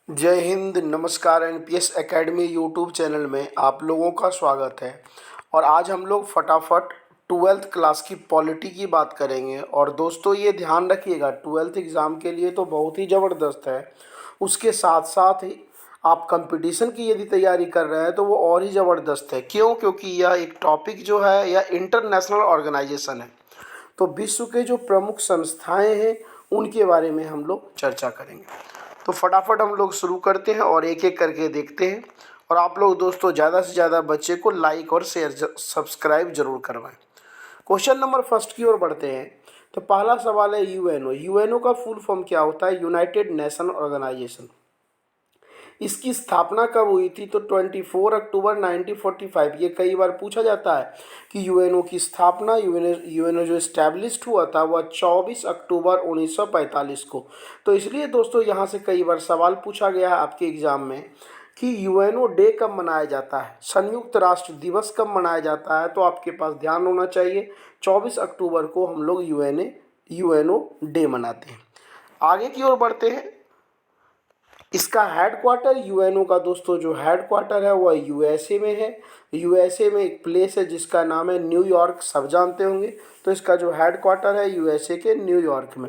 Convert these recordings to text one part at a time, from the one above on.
जय हिंद, नमस्कार। NPS academy YouTube channel में आप लोगों का स्वागत है। और आज हम लोग फटाफट ट्वेल्थ क्लास की पॉलिटी की बात करेंगे। और दोस्तों ये ध्यान रखिएगा, ट्वेल्थ एग्ज़ाम के लिए तो बहुत ही ज़बरदस्त है। उसके साथ साथ ही आप कंपटीशन की यदि तैयारी कर रहे हैं तो वो और ही ज़बरदस्त है। क्यों? क्योंकि यह एक टॉपिक जो है यह इंटरनेशनल ऑर्गेनाइजेशन है। तो विश्व के जो प्रमुख संस्थाएं हैं उनके बारे में हम लोग चर्चा करेंगे। तो फटाफट हम लोग शुरू करते हैं और एक एक करके देखते हैं। और आप लोग दोस्तों ज़्यादा से ज़्यादा बच्चे को लाइक और शेयर सब्सक्राइब जरूर करवाएं। क्वेश्चन नंबर फर्स्ट की ओर बढ़ते हैं। तो पहला सवाल है यूएनओ। यूएनओ का फुल फॉर्म क्या होता है? United Nation Organisation. इसकी स्थापना कब हुई थी? तो 24 अक्टूबर 1945। ये कई बार पूछा जाता है कि यूएनओ की स्थापना, यूएनओ जो इस्टेब्लिश्ड हुआ था वह 24 अक्टूबर 1945 को। तो इसलिए दोस्तों यहाँ से कई बार सवाल पूछा गया है आपके एग्जाम में कि यूएनओ डे कब मनाया जाता है, संयुक्त राष्ट्र दिवस कब मनाया जाता है। तो आपके पास ध्यान होना चाहिए 24 अक्टूबर को हम लोग यूएनओ डे मनाते हैं। आगे की ओर बढ़ते हैं। इसका हेडक्वार्टर, यूएनओ का दोस्तों जो हेडक्वार्टर है वह यूएसए में है। यूएसए में एक प्लेस है जिसका नाम है न्यूयॉर्क, सब जानते होंगे। तो इसका जो हेडक्वार्टर है यूएसए के न्यूयॉर्क में।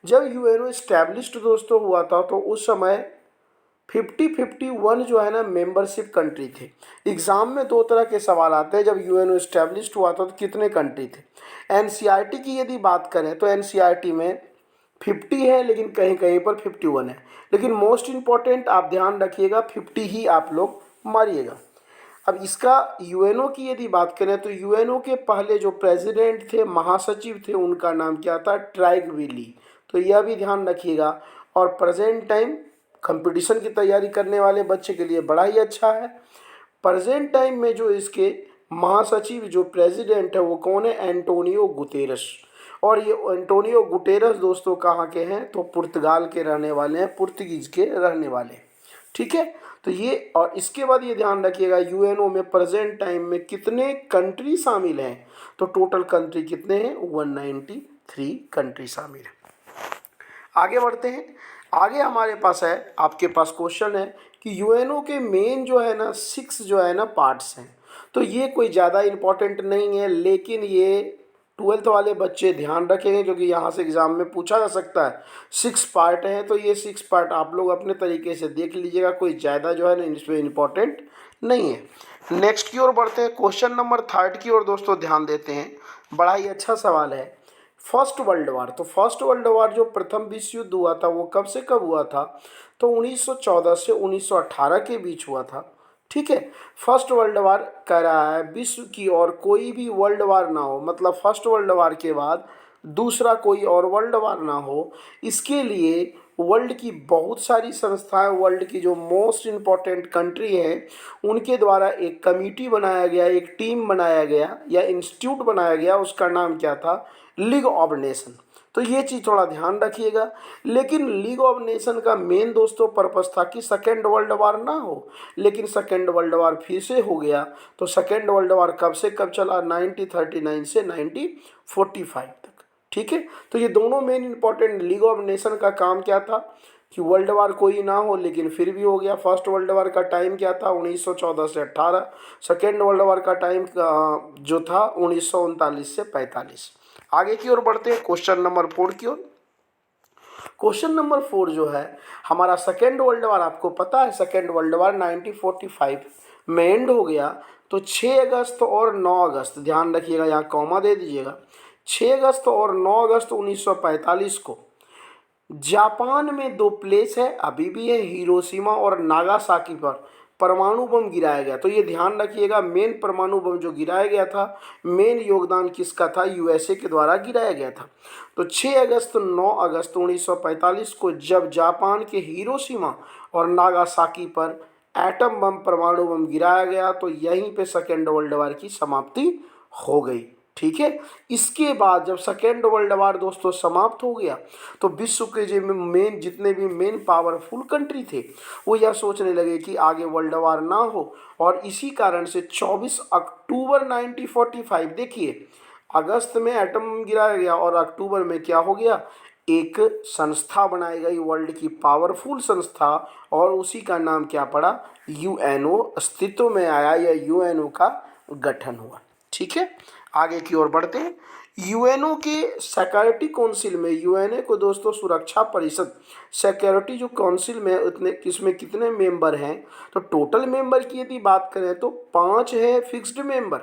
जब यूएनओ इस्टेब्लिश्ड दोस्तों हुआ था तो उस समय 51 जो है ना मेंबरशिप कंट्री थे। एग्जाम में दो तरह के सवाल आते हैं, जब यूएनओ इस्टेब्लिश्ड हुआ था तो कितने कंट्री थे। एनसीईआरटी की यदि बात करें तो एनसीईआरटी में 50 है, लेकिन कहीं कहीं पर 51 है। लेकिन मोस्ट इम्पॉर्टेंट आप ध्यान रखिएगा 50 ही आप लोग मारिएगा। अब इसका यूएनओ की यदि बात करें तो यूएनओ के पहले जो प्रेसिडेंट थे, महासचिव थे, उनका नाम क्या था? ट्राइगविली। तो यह भी ध्यान रखिएगा। और प्रेजेंट टाइम कंपटीशन की तैयारी करने वाले बच्चे के लिए बड़ा ही अच्छा है। प्रेजेंट टाइम में जो इसके महासचिव जो प्रेसिडेंट है वो कौन है? Antonio Guterres. और ये एंटोनियो गुटेरस दोस्तों कहाँ के हैं? तो पुर्तगाल के रहने वाले हैं, पुर्तगीज के रहने वाले। ठीक है। तो ये, और इसके बाद ये ध्यान रखिएगा यूएनओ में प्रेजेंट टाइम में कितने कंट्री शामिल हैं। तो टोटल कंट्री कितने हैं? 193 कंट्री शामिल है। आगे बढ़ते हैं। आगे हमारे पास है, आपके पास क्वेश्चन है कि यूएनओ के मेन जो है ना 6 जो है ना पार्ट्स हैं। तो ये कोई ज़्यादा इम्पोर्टेंट नहीं है, लेकिन ये ट्वेल्थ वाले बच्चे ध्यान रखेंगे क्योंकि यहाँ से एग्जाम में पूछा जा सकता है। 6 पार्ट हैं, तो ये 6 पार्ट आप लोग अपने तरीके से देख लीजिएगा, कोई ज़्यादा जो है ना इसमें इम्पोर्टेंट नहीं है। नेक्स्ट की ओर बढ़ते हैं। क्वेश्चन नंबर थर्ड की ओर दोस्तों ध्यान देते हैं। बड़ा ही अच्छा सवाल है। First world war. तो फर्स्ट वर्ल्ड वार जो प्रथम विश्व युद्ध हुआ था वो कब से कब हुआ था? तो 1914 से 1918 के बीच हुआ था। ठीक है। फर्स्ट वर्ल्ड वार कह रहा है विश्व की और कोई भी वर्ल्ड वार ना हो, मतलब फर्स्ट वर्ल्ड वार के बाद दूसरा कोई और वर्ल्ड वार ना हो। इसके लिए वर्ल्ड की बहुत सारी संस्थाएं, वर्ल्ड की जो मोस्ट इम्पॉर्टेंट कंट्री हैं उनके द्वारा एक कमिटी बनाया गया, एक टीम बनाया गया या इंस्टीट्यूट बनाया गया। उसका नाम क्या था? League of nation. तो ये चीज़ थोड़ा ध्यान रखिएगा। लेकिन लीग ऑफ नेशन का मेन दोस्तों पर्पस था कि सेकेंड वर्ल्ड वार ना हो, लेकिन सेकेंड वर्ल्ड वार फिर से हो गया। तो सेकेंड वर्ल्ड वार कब से कब चला? 1939 से 1945 तक। ठीक है। तो ये दोनों main important, league of nation का काम क्या था कि वर्ल्ड वार कोई ना हो, लेकिन फिर भी हो गया। फर्स्ट वर्ल्ड वार का टाइम क्या था? 1914 से 18। सेकेंड वर्ल्ड वार का टाइम जो था 1939 से 45। आगे की ओर बढ़ते हैं क्वेश्चन नंबर 4 की ओर। क्वेश्चन नंबर 4 जो है हमारा सेकेंड वर्ल्ड वार, आपको पता है सेकेंड वर्ल्ड वार 1945 में एंड हो गया। तो 6 अगस्त और 9 अगस्त, ध्यान रखिएगा यहाँ कॉमा दे दीजिएगा, 6 अगस्त और 9 अगस्त 1945 को जापान में दो प्लेस है, अभी भी है, हिरोशिमा और नागासाकी पर परमाणु बम गिराया गया। तो ये ध्यान रखिएगा, मेन परमाणु बम जो गिराया गया था, मेन योगदान किसका था? यूएसए के द्वारा गिराया गया था। तो 6 अगस्त 9 अगस्त 1945 को जब जापान के हिरोशिमा और नागासाकी पर एटम बम, परमाणु बम गिराया गया, तो यहीं पे सेकेंड वर्ल्ड वार की समाप्ति हो गई। ठीक है। इसके बाद जब सेकेंड वर्ल्ड वार दोस्तों समाप्त हो गया तो विश्व के जो मेन, जितने भी मेन पावरफुल कंट्री थे वो यह सोचने लगे कि आगे वर्ल्ड वार ना हो। और इसी कारण से 24 अक्टूबर 1945, देखिए अगस्त में एटम गिराया गया और अक्टूबर में क्या हो गया? एक संस्था बनाई गई, वर्ल्ड की पावरफुल संस्था, और उसी का नाम क्या पड़ा, यूएनओ अस्तित्व में आया या यूएनओ का गठन हुआ। ठीक है, आगे की ओर बढ़ते हैं। यूएनओ के सिक्योरिटी काउंसिल में, यूएनओ को दोस्तों सुरक्षा परिषद सिक्योरिटी जो काउंसिल में उतने किसमें कितने मेंबर हैं, तो टोटल मेंबर की यदि बात करें तो 5 है फिक्स्ड मेंबर,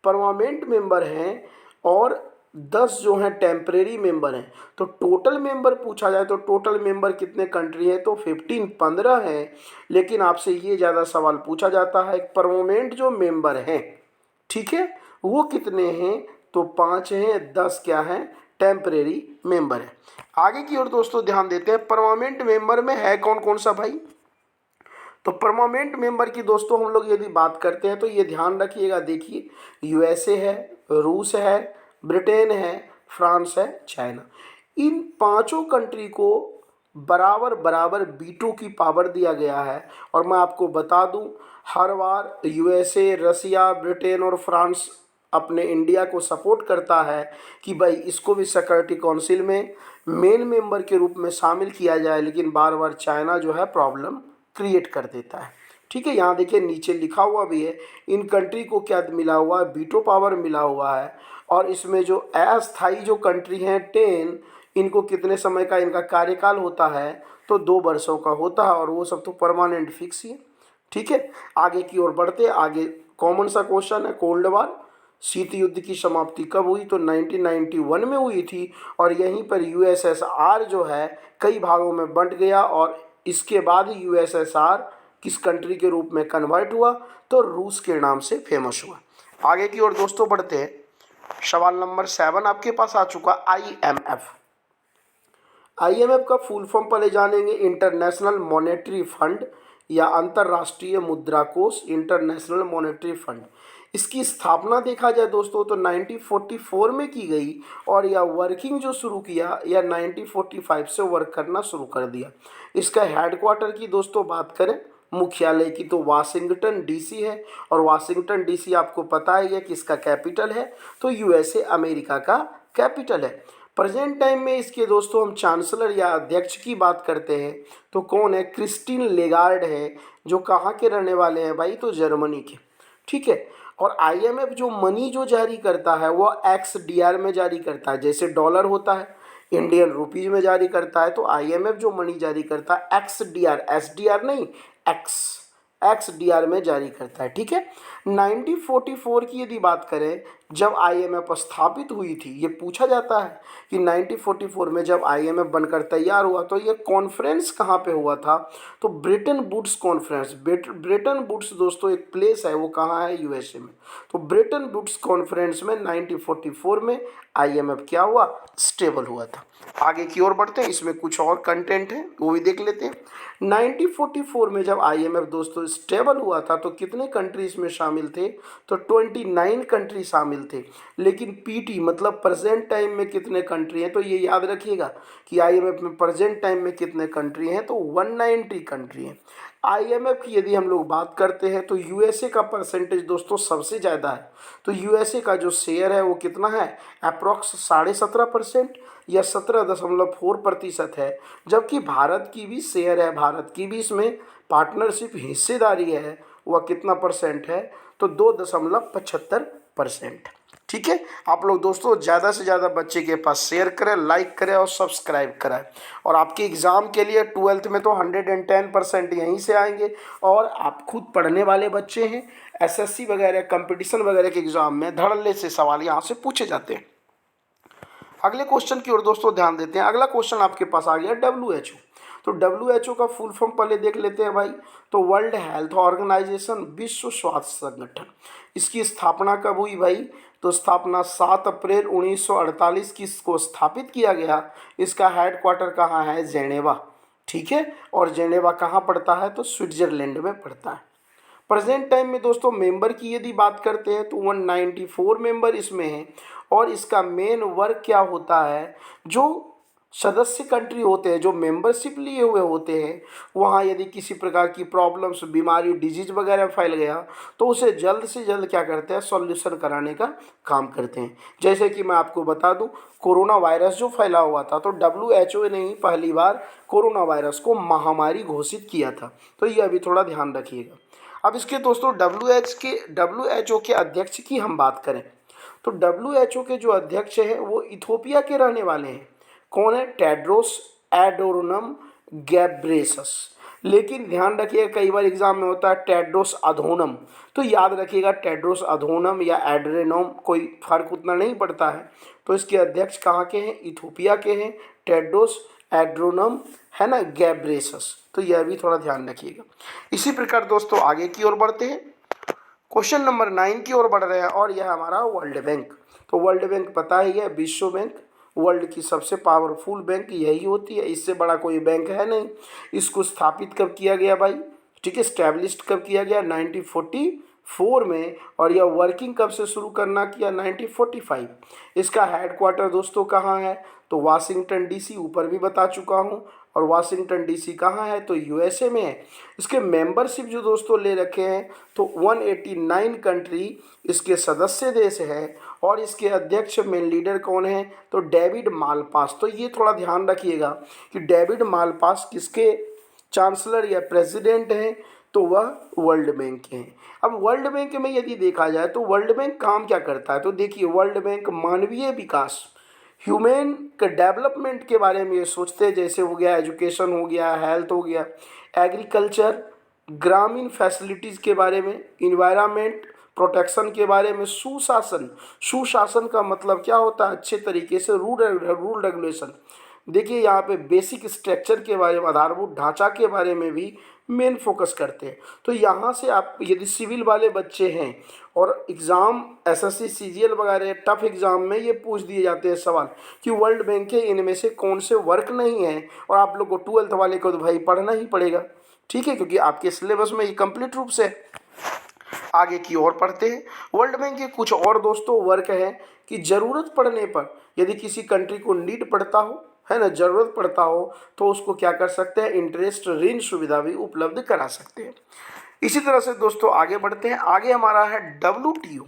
परमानेंट मेंबर हैं, और 10 जो हैं टेम्परेरी मेंबर हैं। तो टोटल मेंबर पूछा जाए तो टोटल मेंबर कितने कंट्री है, तो 15 हैं। लेकिन आपसे ये ज़्यादा सवाल पूछा जाता है परमानेंट जो मेंबर हैं, ठीक है, वो कितने हैं, तो 5 हैं, 10 क्या हैं, टेम्परेरी मेंबर है। आगे की ओर दोस्तों ध्यान देते हैं, परमानेंट मेंबर में है कौन कौन सा भाई। तो परमानेंट मेंबर की दोस्तों हम लोग यदि बात करते हैं तो ये ध्यान रखिएगा, देखिए यूएसए है, रूस है, ब्रिटेन है, फ्रांस है, चाइना। इन पांचों कंट्री को बराबर बराबर वीटो की पावर दिया गया है। और मैं आपको बता दूं, हर बार यूएसए, रसिया, ब्रिटेन और फ्रांस अपने इंडिया को सपोर्ट करता है कि भाई इसको भी सिक्योरिटी काउंसिल में मेन मेंबर के रूप में शामिल किया जाए, लेकिन बार बार चाइना जो है प्रॉब्लम क्रिएट कर देता है। ठीक है, यहाँ देखिए नीचे लिखा हुआ भी है, इन कंट्री को क्या मिला हुआ है, वीटो पावर मिला हुआ है। और इसमें जो अस्थायी जो कंट्री हैं 10, इनको कितने समय का इनका कार्यकाल होता है, तो 2 वर्षों का होता है, और वो सब तो परमानेंट फिक्स ही है। ठीक है, आगे की ओर बढ़ते हैं। आगे कॉमन सा क्वेश्चन है, कोल्ड वार शीत युद्ध की समाप्ति कब हुई, तो 1991 में हुई थी। और यहीं पर यूएसएसआर जो है कई भागों में बंट गया, और इसके बाद यूएसएसआर किस कंट्री के रूप में कन्वर्ट हुआ, तो रूस के नाम से फेमस हुआ। आगे की ओर दोस्तों बढ़ते हैं, सवाल नंबर 7 आपके पास आ चुका, आईएमएफ। आईएमएफ का फुल फॉर्म पहले जानेंगे, इंटरनेशनल मॉनेटरी फंड या अंतर्राष्ट्रीय मुद्रा कोष, इंटरनेशनल मॉनेटरी फंड। इसकी स्थापना देखा जाए दोस्तों तो 1944 में की गई, और यह वर्किंग जो शुरू किया या 1945 से वर्क करना शुरू कर दिया। इसका हेडक्वार्टर की दोस्तों बात करें, मुख्यालय की, तो वाशिंगटन डीसी है। और वाशिंगटन डीसी आपको पता ही है कि इसका कैपिटल है, तो यूएसए अमेरिका का कैपिटल है। प्रेजेंट टाइम में इसके दोस्तों हम चांसलर या अध्यक्ष की बात करते हैं तो कौन है, क्रिस्टीन लेगार्ड है, जो कहाँ के रहने वाले हैं भाई, तो जर्मनी के। ठीक है, और आईएमएफ जो मनी जो जारी करता है वो एक्सडीआर में जारी करता है, जैसे डॉलर होता है इंडियन रुपीज में जारी करता है, तो आईएमएफ जो मनी जारी करता है एक्सडीआर, एसडीआर नहीं, एक्सडीआर में जारी करता है। ठीक है, 1944 की यदि बात करें, जब आईएमएफ स्थापित हुई थी, ये पूछा जाता है कि 1944 में जब आईएमएफ बनकर तैयार हुआ तो ये कॉन्फ्रेंस कहाँ पे हुआ था, तो Bretton Woods conference. Bretton Woods दोस्तों एक प्लेस है, वो कहाँ है, यूएसए में। तो ब्रेटन वुड्स कॉन्फ्रेंस में 1944 में आईएमएफ क्या हुआ, स्टेबल हुआ था। आगे की ओर बढ़ते हैं, इसमें कुछ और कंटेंट है वो भी देख लेते हैं। 1944 में जब आईएमएफ दोस्तों स्टेबल हुआ था तो कितने कंट्रीज में शामिल थे, तो 29 कंट्री शामिल थे। लेकिन पीटी मतलब प्रेजेंट टाइम में कितने कंट्री हैं, तो ये याद रखिएगा कि आईएमएफ में प्रेजेंट टाइम में कितने कंट्री हैं, तो 190 कंट्री हैं। आईएमएफ की यदि हम लोग बात करते हैं तो यूएसए का परसेंटेज दोस्तों सबसे ज़्यादा है। तो यूएसए का जो शेयर है वो कितना है, अप्रॉक्स 17.5% या 17.4% है। जबकि भारत की भी शेयर है, भारत की भी इसमें पार्टनरशिप हिस्सेदारी है, वह कितना परसेंट है, तो 2.75%। ठीक है, आप लोग दोस्तों ज़्यादा से ज़्यादा बच्चे के पास शेयर करें, लाइक करें और सब्सक्राइब कराएं। और आपके एग्ज़ाम के लिए 12th में तो 110% यहीं से आएंगे। और आप खुद पढ़ने वाले बच्चे हैं, एसएससी वगैरह कंपटीशन वगैरह के एग्ज़ाम में धड़ल्ले से सवाल यहाँ से पूछे जाते हैं। अगले क्वेश्चन की ओर दोस्तों ध्यान देते हैं। अगला क्वेश्चन आपके पास आ गया WHO। तो WHO का फुल फॉर्म पहले देख लेते हैं भाई। तो वर्ल्ड हेल्थ ऑर्गेनाइजेशन, विश्व स्वास्थ्य संगठन। इसकी स्थापना कब हुई भाई, तो स्थापना 7 अप्रैल 1948 की इसको स्थापित किया गया। इसका हेडक्वार्टर कहाँ है, जेनेवा। ठीक है, और जेनेवा कहाँ पड़ता है, तो स्विट्जरलैंड में पड़ता है। प्रेजेंट टाइम में दोस्तों मेंबर की यदि बात करते हैं तो 194 मेंबर इसमें हैं। और इसका मेन वर्क क्या होता है, जो सदस्य कंट्री होते हैं जो मेंबरशिप लिए हुए होते हैं, वहाँ यदि किसी प्रकार की प्रॉब्लम्स, बीमारी, डिजीज वगैरह फैल गया तो उसे जल्द से जल्द क्या करते हैं, सॉल्यूशन कराने का काम करते हैं। जैसे कि मैं आपको बता दूं, कोरोना वायरस जो फैला हुआ था तो WHO ने ही पहली बार कोरोना वायरस को महामारी घोषित किया था। तो ये अभी थोड़ा ध्यान रखिएगा। अब इसके दोस्तों WHO के अध्यक्ष की हम बात करें तो WHO के जो अध्यक्ष हैं वो इथोपिया के रहने वाले हैं। कौन है? टेड्रोस एडोरनम गैब्रेसस। लेकिन ध्यान रखिएगा, कई बार एग्जाम में होता है टेड्रोस अधोनम, तो याद रखिएगा टेड्रोस अधोनम या एड्रेनोम कोई फर्क उतना नहीं पड़ता है। तो इसके अध्यक्ष कहाँ के हैं? इथोपिया के हैं, टेड्रोस एड्रोनम है ना गैब्रेसस। तो यह भी थोड़ा ध्यान रखिएगा। इसी प्रकार दोस्तों आगे की ओर बढ़ते हैं, क्वेश्चन नंबर 9 की ओर बढ़ रहे हैं और यह हमारा वर्ल्ड बैंक। तो वर्ल्ड बैंक पता ही है, विश्व बैंक वर्ल्ड की सबसे पावरफुल बैंक यही होती है, इससे बड़ा कोई बैंक है नहीं। इसको स्थापित कब किया गया भाई? ठीक है, स्टैब्लिश्ड कब किया गया? 1944 में। और यह वर्किंग कब से शुरू करना किया? 1945। इसका हेडक्वार्टर दोस्तों कहाँ है? तो वाशिंगटन DC, ऊपर भी बता चुका हूँ। और वाशिंगटन DC कहाँ है? तो USA में है। इसके मेंबरशिप जो दोस्तों ले रखे हैं तो 189 कंट्री इसके सदस्य देश है। और इसके अध्यक्ष मेन लीडर कौन है? तो डेविड मालपास। तो ये थोड़ा ध्यान रखिएगा कि डेविड मालपास किसके चांसलर या प्रेसिडेंट हैं? तो वह वर्ल्ड बैंक के हैं। अब वर्ल्ड बैंक में यदि देखा जाए तो वर्ल्ड बैंक काम क्या करता है? तो देखिए, वर्ल्ड बैंक मानवीय विकास, ह्यूमन के डेवलपमेंट के बारे में ये सोचते हैं। जैसे हो गया एजुकेशन, हो गया हेल्थ, हो गया एग्रीकल्चर, ग्रामीण फैसिलिटीज़ के बारे में, इन्वायरमेंट प्रोटेक्शन के बारे में, सुशासन। सुशासन का मतलब क्या होता है? अच्छे तरीके से रूल रेगुलेशन। देखिए यहाँ पे बेसिक स्ट्रक्चर के बारे में, आधारभूत ढांचा के बारे में भी मेन फोकस करते हैं। तो यहाँ से आप यदि सिविल वाले बच्चे हैं और एग्ज़ाम SSC CGL वगैरह टफ एग्ज़ाम में ये पूछ दिए जाते हैं सवाल कि वर्ल्ड बैंक के इनमें से कौन से वर्क नहीं है, और आप लोग को 12th वाले को तो भाई पढ़ना ही पड़ेगा, ठीक है, क्योंकि आपके सिलेबस में ये कंप्लीट रूप से। आगे की ओर पढ़ते हैं, वर्ल्ड बैंक के कुछ और दोस्तों वर्क है कि ज़रूरत पड़ने पर यदि किसी कंट्री को नीड पड़ता हो, है ना, ज़रूरत पड़ता हो तो उसको क्या कर सकते हैं? इंटरेस्ट ऋण सुविधा भी उपलब्ध करा सकते हैं। इसी तरह से दोस्तों आगे बढ़ते हैं। आगे हमारा है WTO।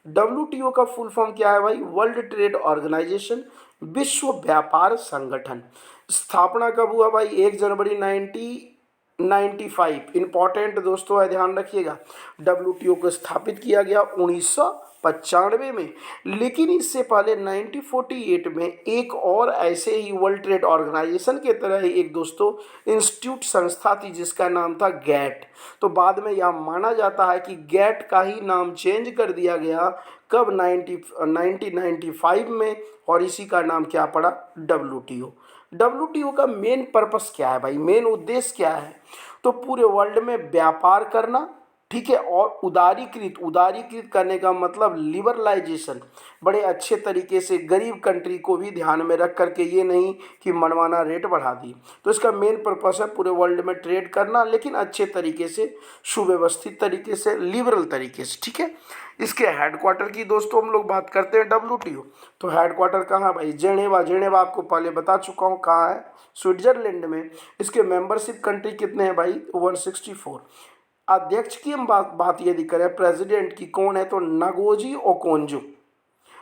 WTO का फुल फॉर्म क्या है भाई? वर्ल्ड ट्रेड ऑर्गेनाइजेशन, विश्व व्यापार संगठन। स्थापना कब हुआ भाई? 1 जनवरी 1995। इंपॉर्टेंट दोस्तों है, ध्यान रखिएगा। WTO को स्थापित किया गया 1995 में। लेकिन इससे पहले 1948 में एक और ऐसे ही वर्ल्ड ट्रेड ऑर्गेनाइजेशन के तरह ही एक दोस्तों इंस्टीट्यूट संस्था थी जिसका नाम था गैट। तो बाद में यह माना जाता है कि गैट का ही नाम चेंज कर दिया गया। कब? 1995 में। और इसी का नाम क्या पड़ा? WTO। WTO का मेन पर्पस क्या है भाई? मेन उद्देश्य क्या है? तो पूरे वर्ल्ड में व्यापार करना, ठीक है, और उदारीकृत करने का मतलब लिबरलाइजेशन, बड़े अच्छे तरीके से गरीब कंट्री को भी ध्यान में रख करके, ये नहीं कि मनमाना रेट बढ़ा दी। तो इसका मेन पर्पस है पूरे वर्ल्ड में ट्रेड करना, लेकिन अच्छे तरीके से, सुव्यवस्थित तरीके से, लिबरल तरीके से, ठीक है। इसके हेडक्वार्टर की दोस्तों हम लोग बात करते हैं WTO। तो हेडक्वार्टर कहाँ भाई? जेनेवा आपको पहले बता चुका हूँ कहाँ है, स्विट्जरलैंड में। इसके मेंबरशिप कंट्री कितने हैं भाई? 164। अध्यक्ष की हम बात यदि करें प्रेसिडेंट की, कौन है? तो नगोजी ओकोंजो।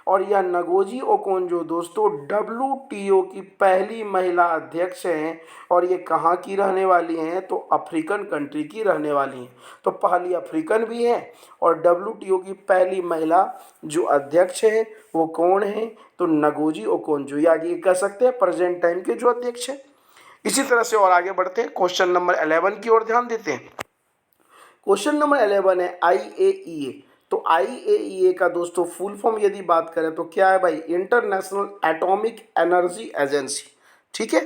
और यह नगोजी ओकोंजो दोस्तों WTO की पहली महिला अध्यक्ष हैं। और ये कहाँ की रहने वाली हैं? तो अफ्रीकन कंट्री की रहने वाली हैं। तो पहली अफ्रीकन भी हैं और WTO की पहली महिला जो अध्यक्ष हैं वो कौन है? तो नगोजी ओकोंजो, या ये कह सकते हैं प्रेजेंट टाइम के जो अध्यक्ष हैं। इसी तरह से और आगे बढ़ते हैं, क्वेश्चन नंबर 11 की ओर ध्यान देते हैं। क्वेश्चन नंबर 11 है IAEA। तो IAEA का दोस्तों फुल फॉर्म यदि बात करें तो क्या है भाई? इंटरनेशनल एटॉमिक एनर्जी एजेंसी, ठीक है।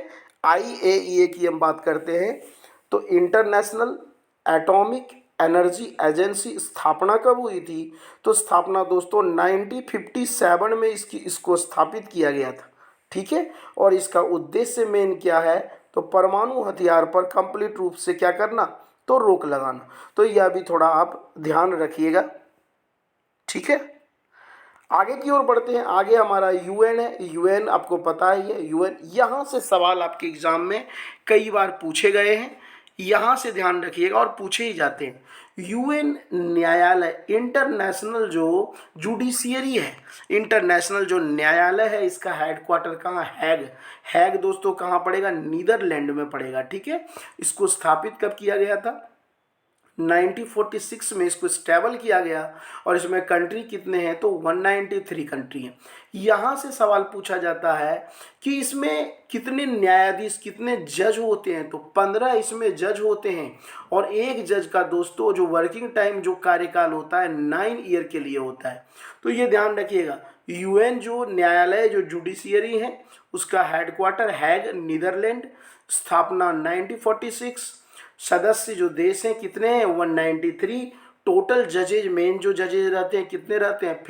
IAEA की हम बात करते हैं तो इंटरनेशनल एटॉमिक एनर्जी एजेंसी स्थापना कब हुई थी? तो स्थापना दोस्तों 1957 में इसको स्थापित किया गया था, ठीक है। और इसका उद्देश्य मेन क्या है? तो परमाणु हथियार पर कंप्लीट रूप से क्या करना? तो रोक लगाना। तो यह भी थोड़ा आप ध्यान रखिएगा, ठीक है। आगे की ओर बढ़ते हैं। आगे हमारा यूएन है। यूएन आपको पता ही है, यूएन, यहाँ से सवाल आपके एग्जाम में कई बार पूछे गए हैं, यहाँ से ध्यान रखिएगा और पूछे ही जाते हैं। यूएन न्यायालय, इंटरनेशनल जो जुडिशियरी है, इंटरनेशनल जो न्यायालय है, इसका हेडक्वार्टर कहाँ? हैग। हैग दोस्तों कहाँ पड़ेगा? नीदरलैंड में पड़ेगा, ठीक है। इसको स्थापित कब किया गया था? 1946 में इसको स्टेबल किया गया। और इसमें कंट्री कितने हैं? तो 193 कंट्री हैं। यहाँ से सवाल पूछा जाता है कि इसमें कितने न्यायाधीश, कितने जज होते हैं? तो 15 इसमें जज होते हैं। और एक जज का दोस्तों जो वर्किंग टाइम, जो कार्यकाल होता है, 9 ईयर के लिए होता है। तो ये ध्यान रखिएगा, यूएन जो न्यायालय, जो जुडिशियरी है, उसका हेडक्वार्टर हैग, नीदरलैंड, स्थापना 1946। सदस्य जो देश हैं कितने हैं? 193। टोटल जजेज, मेन जो जजेज रहते हैं कितने रहते हैं?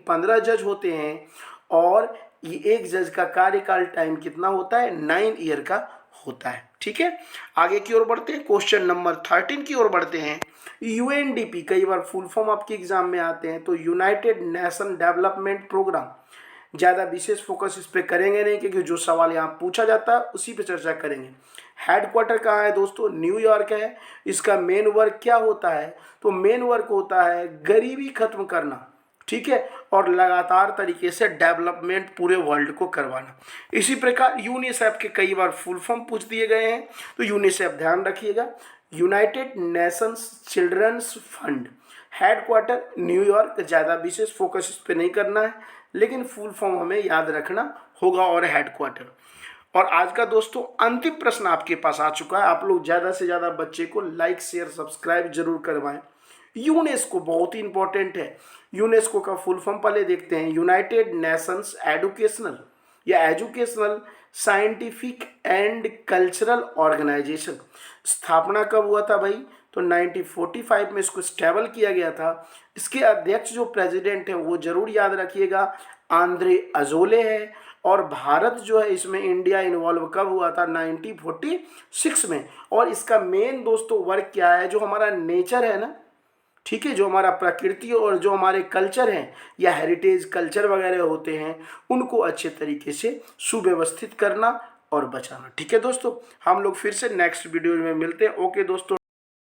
15 जज होते हैं। और ये एक जज का कार्यकाल टाइम कितना होता है? 9 ईयर का होता है, ठीक है। आगे की ओर बढ़ते हैं, क्वेश्चन नंबर 13 की ओर बढ़ते हैं। यूएनडीपी, कई बार फुल फॉर्म आपके एग्जाम में आते हैं, तो यूनाइटेड नेशन डेवलपमेंट प्रोग्राम। ज़्यादा विशेष फोकस इस पे करेंगे नहीं, क्योंकि जो सवाल यहाँ पूछा जाता है उसी पे चर्चा करेंगे। हेडक्वार्टर कहाँ है दोस्तों? न्यूयॉर्क है। इसका मेन वर्क क्या होता है? तो मेन वर्क होता है गरीबी खत्म करना, ठीक है, और लगातार तरीके से डेवलपमेंट पूरे वर्ल्ड को करवाना। इसी प्रकार यूनिसेफ के कई बार फुल फॉर्म पूछ दिए गए हैं, तो यूनिसेफ ध्यान रखिएगा, United Nations children's fund. Headquarter New York, ज़्यादा विशेष फोकस इस पर नहीं करना है, लेकिन फुल फॉर्म हमें याद रखना होगा, और हेडक्वार्टर। और आज का दोस्तों अंतिम प्रश्न आपके पास आ चुका है। आप लोग ज़्यादा से ज़्यादा बच्चे को लाइक, शेयर, सब्सक्राइब जरूर करवाएं। यूनेस्को बहुत ही इंपॉर्टेंट है। यूनेस्को का फुल फॉर्म पहले देखते हैं, यूनाइटेड नेशंस एडुकेशनल या educational scientific and cultural organisation. स्थापना कब हुआ था भाई? तो 1945 में इसको स्टेबल किया गया था। इसके अध्यक्ष जो प्रेसिडेंट है वो जरूर याद रखिएगा, आंद्रे अजोले है। और भारत जो है इसमें, इंडिया इन्वॉल्व कब हुआ था? 1946 में। और इसका मेन दोस्तों वर्क क्या है? जो हमारा नेचर है ना, ठीक है, जो हमारा प्रकृति और जो हमारे कल्चर हैं या हेरिटेज कल्चर वगैरह होते हैं, उनको अच्छे तरीके से सुव्यवस्थित करना और बचाना, ठीक है दोस्तों। हम लोग फिर से नेक्स्ट वीडियो में मिलते हैं। ओके दोस्तों।